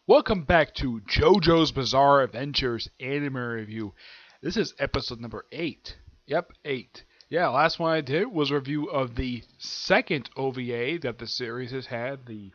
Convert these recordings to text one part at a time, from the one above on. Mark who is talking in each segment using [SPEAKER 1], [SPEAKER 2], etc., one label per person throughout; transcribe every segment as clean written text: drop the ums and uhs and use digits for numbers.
[SPEAKER 1] Welcome back to JoJo's Bizarre Adventures Anime Review. This is episode number 8. Yep, 8. Yeah, last one I did was a review of the second OVA that the series has had, the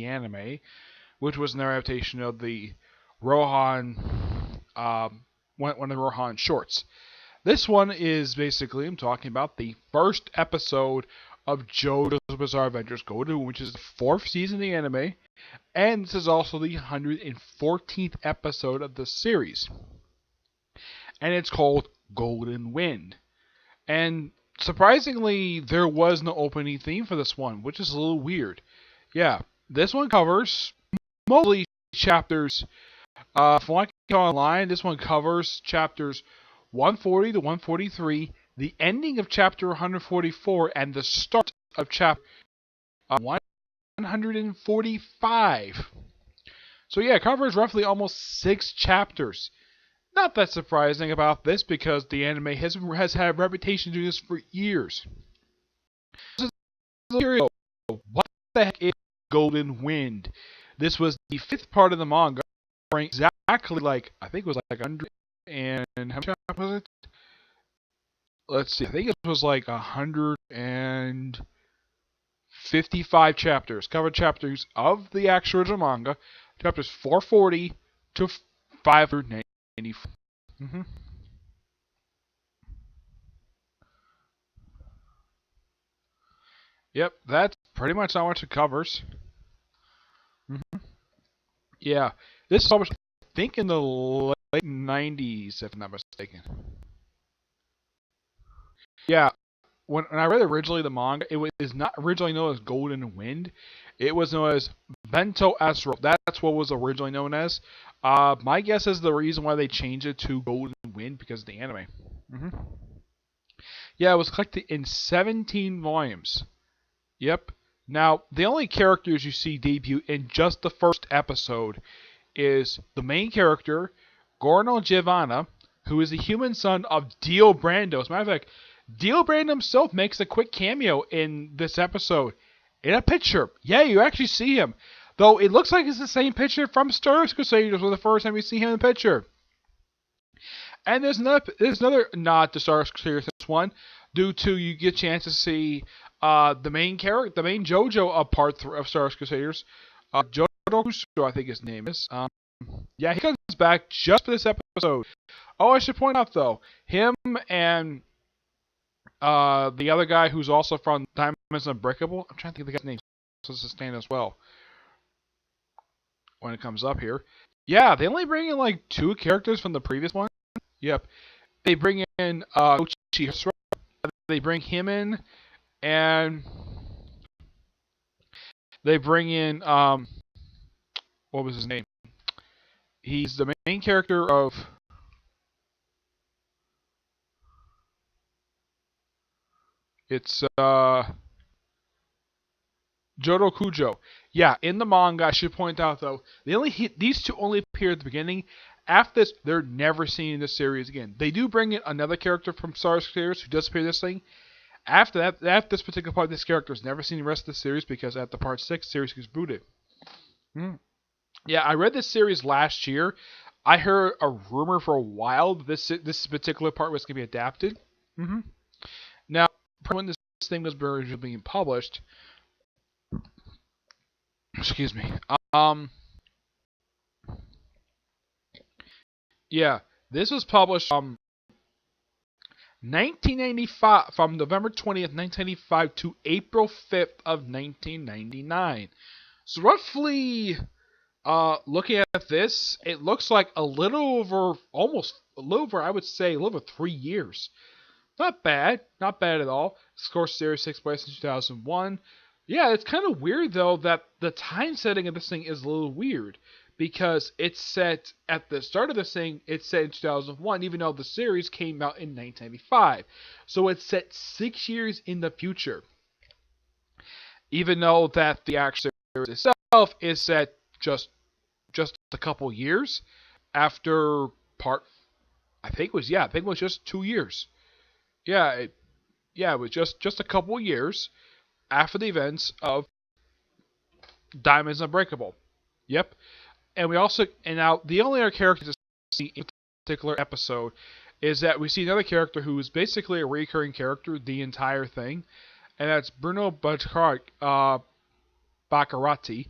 [SPEAKER 1] anime, which was an adaptation of the Rohan, one of the Rohan shorts. This one is basically, I'm talking about the first episode of JoJo's Bizarre Adventures Go To, which is the 4th season of the anime. And this is also the 114th episode of the series. And it's called Golden Wind. And surprisingly, there was no opening theme for this one, which is a little weird. Yeah, this one covers mostly chapters. From what I can tell online, this one covers chapters 140 to 143, the ending of chapter 144, and the start of chapter 145. So yeah, it covers roughly almost 6 chapters. Not that surprising about this because the anime has had a reputation doing this for years. What the heck is Golden Wind? This was the 5th part of the manga, exactly like, I think it was like 100 and how many chapters was it? Let's see, I think it was like 155 chapters. Covered chapters of the actual original manga, chapters 440 to 594. Yep, that's pretty much how much it covers. Yeah, this was published, I think, in the late 90s, if I'm not mistaken. Yeah, when I read originally the manga, it was not originally known as Golden Wind. It was known as Vento Astro. That's what was originally known as. My guess is the reason why they changed it to Golden Wind because of the anime. Yeah, it was collected in 17 volumes. Yep. Now, the only characters you see debut in just the first episode is the main character, Gorno Giovanna, who is the human son of Dio Brando. As a matter of fact, Dio Brando himself makes a quick cameo in this episode. In a picture. Yeah, you actually see him. Though it looks like it's the same picture from Star Crusaders for the first time you see him in the picture. And there's another nod to Star Crusaders in this one, due to you get a chance to see the main character, the main JoJo of part 3 of Star Crusaders, JoJo, I think his name is. Yeah, he comes back just for this episode. Oh, I should point out though, him and the other guy who's also from Diamonds Unbreakable. I'm trying to think of the guy's name. So this is stand as well when it comes up here. Yeah, they only bring in like 2 characters from the previous one. Yep, they bring in Uchiha. They bring him in, and they bring in what was his name? He's the main character of. It's Joro Kujo. Yeah, in the manga, I should point out though, these 2 only appear at the beginning. After this, they're never seen in the series again. They do bring in another character from Star Crusaders who does appear in this thing. After that, after this particular part, this character is never seen in the rest of the series because at the part 6, series gets booted. Yeah, I read this series last year. I heard a rumor for a while that this particular part was going to be adapted. Now, when this thing was originally being published, excuse me. Yeah, this was published 1995, from November 20th, 1995 to April 5th of 1999. So roughly, looking at this, it looks like I would say, a little over 3 years. Not bad at all. Of course, series takes place in 2001. Yeah, it's kind of weird though that the time setting of this thing is a little weird. Because it's set at the start of this thing, it's set in 2001, even though the series came out in 1995. So it's set 6 years in the future. Even though that the actual series itself is set just a couple years after part. I think it was just 2 years. Yeah, it was just a couple years after the events of Diamonds Unbreakable. Yep. And we also, and now the only other character to see in a particular episode is that we see another character who is basically a recurring character the entire thing, and that's Bruno Baccarat, Baccarati.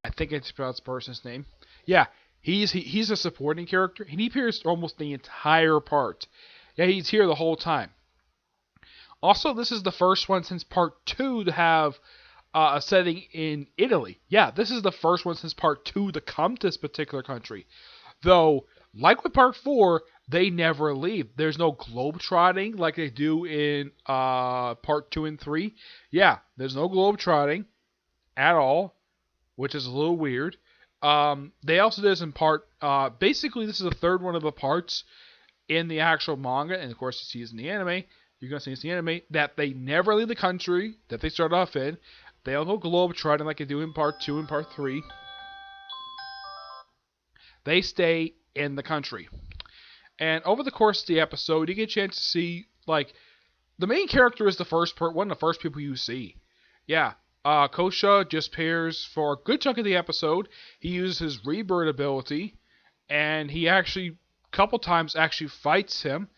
[SPEAKER 1] I think it's pronounced the person's name. Yeah, he's a supporting character, and he appears almost the entire part. Yeah, he's here the whole time. Also, this is the first one since part 2 to have a setting in Italy. Yeah, this is the first one since part 2 to come to this particular country. Though, like with part 4, they never leave. There's no globetrotting like they do in part 2 and 3. Yeah, there's no globetrotting at all, which is a little weird. They also did this in part. Basically, this is the third one of the parts in the actual manga, and of course, you see this in the anime. You're going to see this in the anime that they never leave the country that they start off in. They don't go globetrotting like they do in part 2 and part 3. They stay in the country. And over the course of the episode, you get a chance to see, like, the main character is one of the first people you see. Yeah, Kosha just appears for a good chunk of the episode. He uses his rebirth ability, and he actually, a couple times, actually fights him.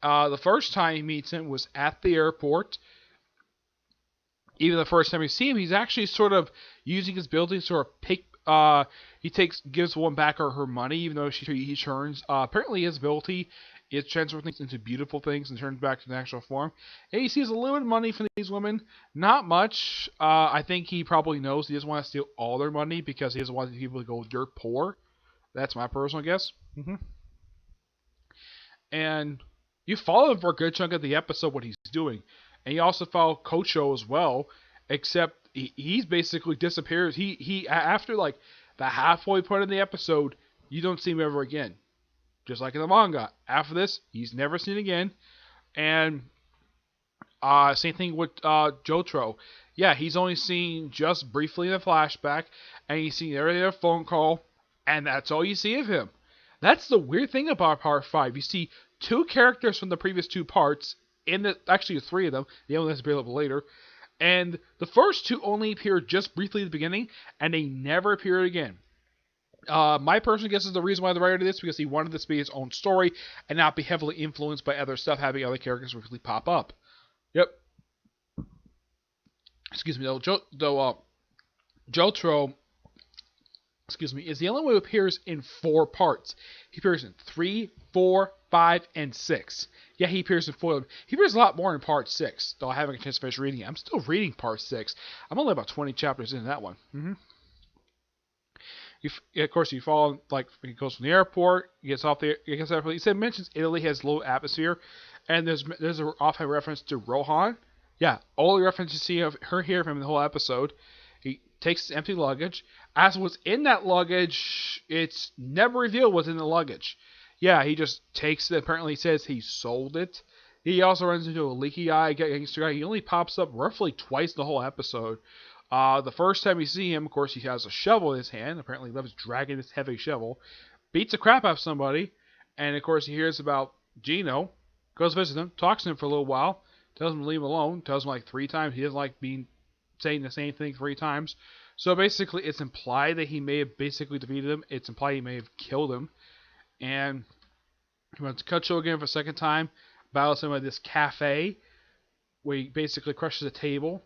[SPEAKER 1] The first time he meets him was at the airport. Even the first time you see him, he's actually sort of using his ability to sort of pick. Gives one back her money, even though he turns. Apparently, his ability is transfer things into beautiful things and turns back to the actual form. And he sees a little bit of money from these women, not much. I think he probably knows he doesn't want to steal all their money because he doesn't want people to go dirt poor. That's my personal guess. And you follow him for a good chunk of the episode, what he's doing. And you also follow Kocho as well, except he's basically disappears. He after like the halfway point of the episode, you don't see him ever again. Just like in the manga. After this, he's never seen again. And same thing with Jotaro. Yeah, he's only seen just briefly in a flashback, and he's seen every other phone call, and that's all you see of him. That's the weird thing about part 5. You see 2 characters from the previous 2 parts, actually 3 of them, the other one's available later, and the first 2 only appear just briefly at the beginning, and they never appear again. My personal guess is the reason why the writer did this, because he wanted this to be his own story, and not be heavily influenced by other stuff, having other characters briefly pop up. Yep. Excuse me, Jotaro, is the only one who appears in 4 parts. He appears in 3, 4, 5, and 6. Yeah, he appears in 4 of them. He appears a lot more in part 6, though I haven't had a chance to finish reading it. I'm still reading part 6. I'm only about 20 chapters into that one. Of course, you follow, like, he goes from the airport, he gets off there, he mentions Italy has low atmosphere, and there's an often reference to Rohan. Yeah, all the references you see of her here from the whole episode. He takes his empty luggage. As what's in that luggage, it's never revealed what's in the luggage. Yeah, he just takes it. Apparently, he says he sold it. He also runs into a leaky eye gangster guy. He only pops up roughly twice the whole episode. The first time you see him, of course, he has a shovel in his hand. Apparently, he loves dragging this heavy shovel. Beats the crap out of somebody. And, of course, he hears about Gino. Goes visit him. Talks to him for a little while. Tells him to leave him alone. Tells him like 3 times. He doesn't like saying the same thing 3 times. So, basically, it's implied that he may have basically defeated him. It's implied he may have killed him. And he wants to cut show again for a second time. Battles him at this cafe, where he basically crushes a table.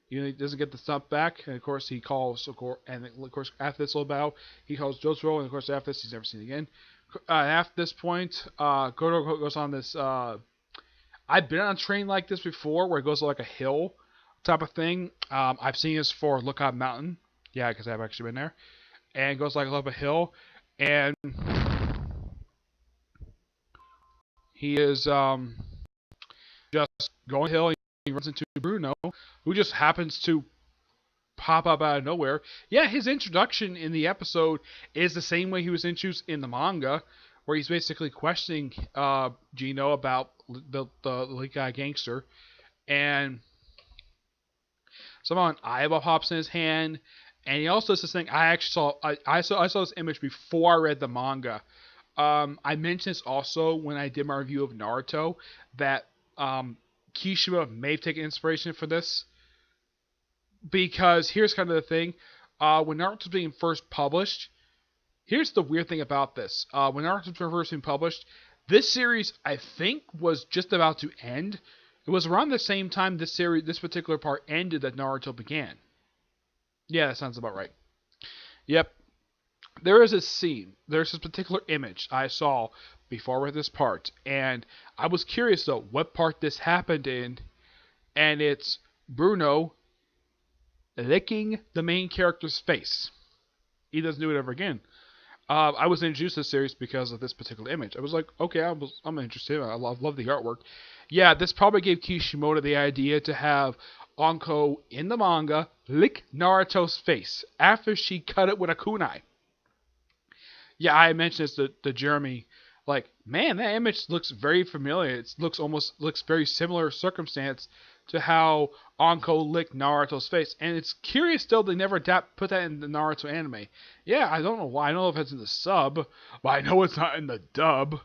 [SPEAKER 1] He doesn't get the stuff back, and of course he calls. And of course after this little battle, he calls Jotaro, and of course after this he's never seen again. After this point, Goto goes on this. I've been on a train like this before, where it goes like a hill type of thing. I've seen this for Lookout Mountain. Yeah, because I've actually been there. And it goes like up a hill, and he is just going hill. He runs into Bruno, who just happens to pop up out of nowhere. Yeah, his introduction in the episode is the same way he was introduced in the manga, where he's basically questioning Gino about the guy gangster, and somehow an eyeball pops in his hand, and he also does this thing. I saw this image before I read the manga. I mentioned this also when I did my review of Naruto, that Kishima may have taken inspiration for this, because here's kind of the thing. When Naruto was being first published, Here's the weird thing about this. When Naruto was first being published, this series, I think, was just about to end. It was around the same time this particular part ended that Naruto began. Yeah, that sounds about right. Yep. There is a scene. There's this particular image I saw before with this part, and I was curious though what part this happened in, and it's Bruno licking the main character's face. He doesn't do it ever again. I was introduced to the series because of this particular image. I was like, okay, I'm interested. I love the artwork. Yeah, this probably gave Kishimoto the idea to have Anko in the manga lick Naruto's face after she cut it with a kunai. Yeah, I mentioned this to Jeremy. Like, man, that image looks very familiar. It looks very similar circumstance to how Anko licked Naruto's face. And it's curious still they never put that in the Naruto anime. Yeah, I don't know why. I don't know if it's in the sub, but I know it's not in the dub.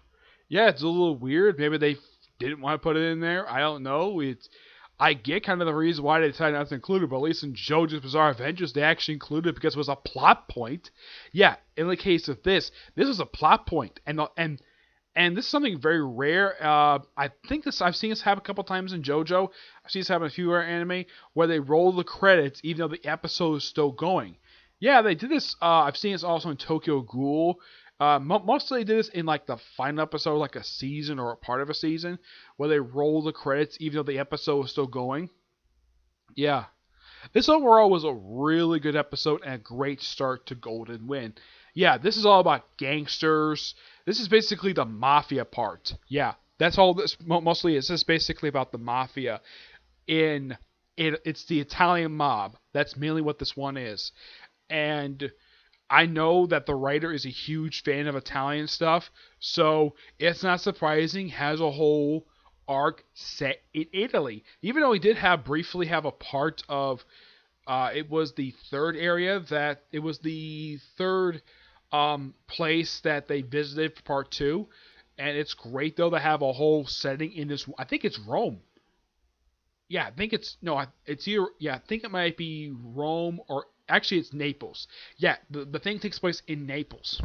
[SPEAKER 1] Yeah, it's a little weird. Maybe they didn't want to put it in there. I don't know. I get kind of the reason why they decided not to include it, but at least in JoJo's Bizarre Adventures, they actually included it because it was a plot point. Yeah, in the case of this was a plot point, and this is something very rare. I think I've seen this happen a couple times in JoJo. I've seen this happen in a few other anime where they roll the credits even though the episode is still going. Yeah, they did this. I've seen this also in Tokyo Ghoul. Mostly they did this in like the final episode, like a season or a part of a season, where they roll the credits even though the episode was still going. Yeah. This overall was a really good episode and a great start to Golden Wind. Yeah, this is all about gangsters. This is basically the mafia part. Yeah, that's all this mostly is. This is basically about the mafia. It's the Italian mob. That's mainly what this one is. And I know that the writer is a huge fan of Italian stuff, so it's not surprising he has a whole arc set in Italy. Even though he did briefly have a part of, it was the third place that they visited for part 2, and it's great though to have a whole setting in this. I think it's Rome. Yeah, I think I think it might be Rome or actually it's Naples. Yeah, the thing takes place in Naples.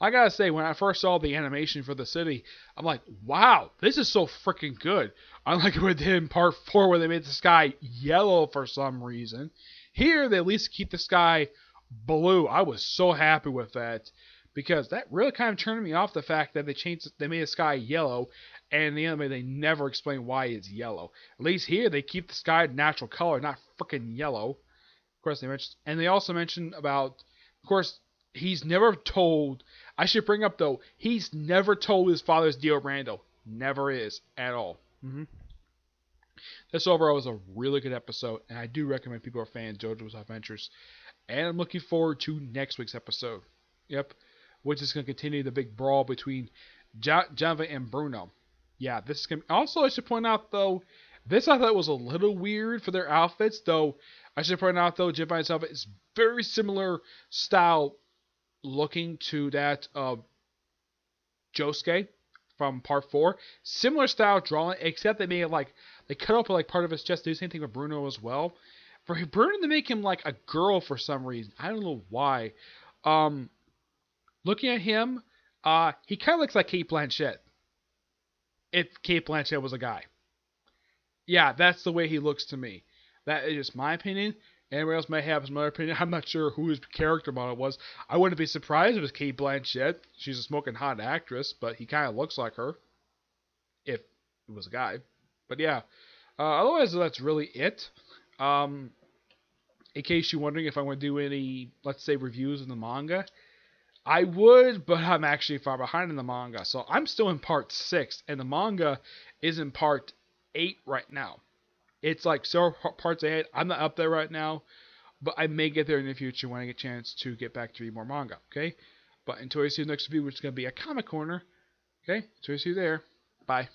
[SPEAKER 1] I gotta say, when I first saw the animation for the city, I'm like, wow, this is so freaking good. Unlike what they did in part 4 where they made the sky yellow for some reason. Here, they at least keep the sky blue. I was so happy with that. Because that really kind of turned me off the fact that they made the sky yellow, and in the anime they never explain why it's yellow. At least here they keep the sky natural color, not freaking yellow. Of course they also mentioned about, of course, he's never told. I should bring up though, he's never told his father's Dio Brando. Never is at all. This overall was a really good episode, and I do recommend people are fans of JoJo's Adventures. And I'm looking forward to next week's episode. Yep. Which is going to continue the big brawl between Java and Bruno. Yeah, this is going to... Also, I should point out, though, this I thought was a little weird for their outfits, though. I should point out, though, Java and Java is very similar style looking to that of Josuke from part 4. Similar style drawing, except they made it like... They cut open like part of his chest. Do the same thing with Bruno as well. For Bruno to make him like a girl for some reason. I don't know why. Looking at him, he kind of looks like Kate Blanchett. If Kate Blanchett was a guy. Yeah, that's the way he looks to me. That is just my opinion. Anyone else may have some other opinion. I'm not sure who his character model was. I wouldn't be surprised if it was Kate Blanchett. She's a smoking hot actress, but he kind of looks like her. If it was a guy. But yeah. Otherwise, that's really it. In case you're wondering if I'm going to do any, let's say, reviews of the manga, I would, but I'm actually far behind in the manga. So I'm still in part 6, and the manga is in part 8 right now. It's like several parts ahead. I'm not up there right now, but I may get there in the future when I get a chance to get back to read more manga, okay? But until I see you next review, which is going to be a comic corner, okay? Until I see you there, bye.